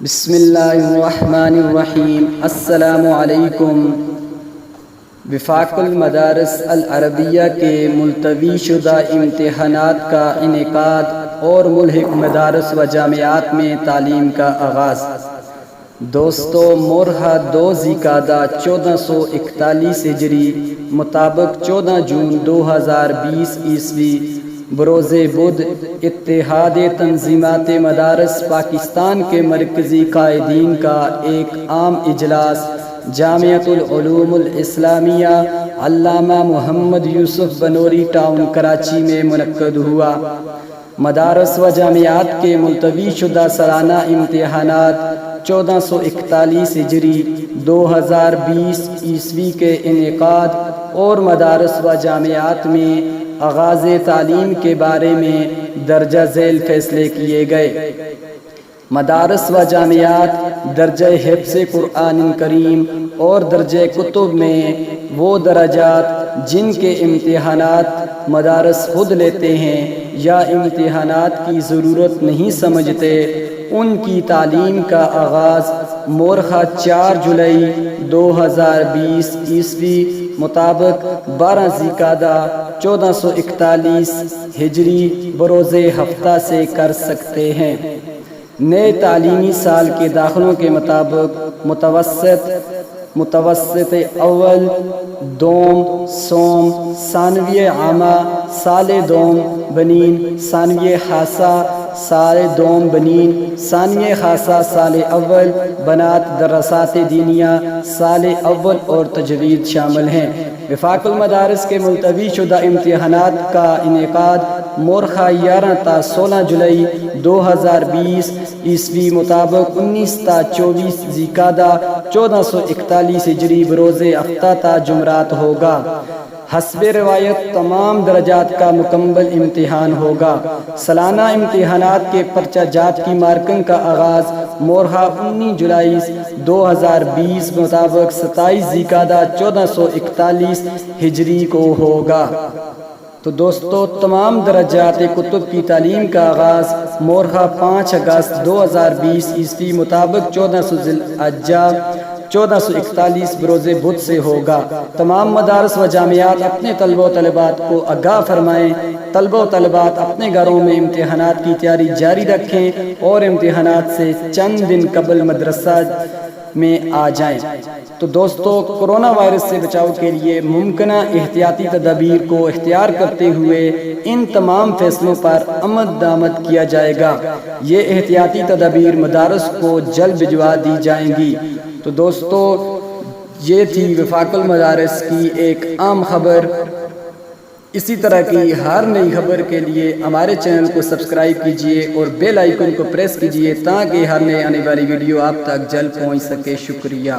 بسم اللہ الرحمن الرحیم۔ السلام علیکم۔ وفاق المدارس العربیہ کے ملتوی شدہ امتحانات کا انعقاد اور ملحق مدارس و جامعات میں تعلیم کا آغاز۔ دوستو، مورخہ 2 ذی-القعدہ 1441 ہجری مطابق 14 جون 2020 عیسوی بروز بدھ اتحاد تنظیمات مدارس پاکستان کے مرکزی قائدین کا ایک عام اجلاس جامعۃ العلوم الاسلامیہ علامہ محمد یوسف بنوری ٹاؤن کراچی میں منعقد ہوا۔ مدارس و جامعات کے ملتوی شدہ سالانہ امتحانات 1441 ہجری 2020 عیسوی کے انعقاد اور مدارس و جامعات میں آغاز تعلیم کے بارے میں درجہ ذیل فیصلے کیے گئے۔ مدارس و جامعات درجہ حفظ قرآن کریم اور درجہ کتب میں وہ درجات جن کے امتحانات مدارس خود لیتے ہیں یا امتحانات کی ضرورت نہیں سمجھتے، ان کی تعلیم کا آغاز مورخہ 4 جولائی 2020 عیسوی مطابق 12 ذی-القعدہ 1441 ہجری بروز ہفتہ سے کر سکتے ہیں۔ نئے تعلیمی سال کے داخلوں کے مطابق متوسط اول، دوم، سوم، ثانوی عامہ، سال دوم بنین، ثانوی خاصہ، سال دوم بنین، ثانوی خاصہ سال اول، بنات دراسات دینیہ سال اول اور تجوید شامل ہیں۔ وفاق المدارس کے ملتوی شدہ امتحانات کا انعقاد مورخہ 11 تا 16 جولائی 2020 عیسوی مطابق 19 تا 24 ذی-القعدہ 1441 ہجری بروز ہفتہ تا جمعرات ہوگا۔ حسب روایت تمام درجات کا مکمل امتحان ہوگا۔ سالانہ امتحانات کے پرچہ جات کی مارکنگ کا آغاز مورخہ 19 جولائی 2020 مطابق 27 ذی-القعدہ 1441 ہجری کو ہوگا۔ تو دوستو، تمام درجات کتب کی تعلیم کا آغاز مورخہ 5 اگست 2020 عیسوی مطابق 14 ذی الحجہ 1441 بروز بدھ سے ہوگا۔ تمام مدارس و جامعات اپنے طلبہ و طالبات کو آگاہ فرمائیں۔ طلبہ و طالبات اپنے گھروں میں امتحانات کی تیاری جاری رکھیں اور امتحانات سے چند دن قبل مدرسہ میں آ جائیں۔ تو دوستو، کرونا وائرس سے بچاؤ کے لیے ممکنہ احتیاطی تدابیر کو اختیار کرتے ہوئے ان تمام فیصلوں پر عمل درآمد کیا جائے گا۔ یہ احتیاطی تدابیر مدارس کو جلد بھجوا دی جائیں گی۔ تو دوستو، یہ تھی وفاق المدارس کی ایک عام خبر۔ اسی طرح کی ہر نئی خبر کے لیے ہمارے چینل کو سبسکرائب کیجئے اور بیل آئیکن کو پریس کیجئے تاکہ ہر نئے آنے والی ویڈیو آپ تک جلد پہنچ سکے۔ شکریہ۔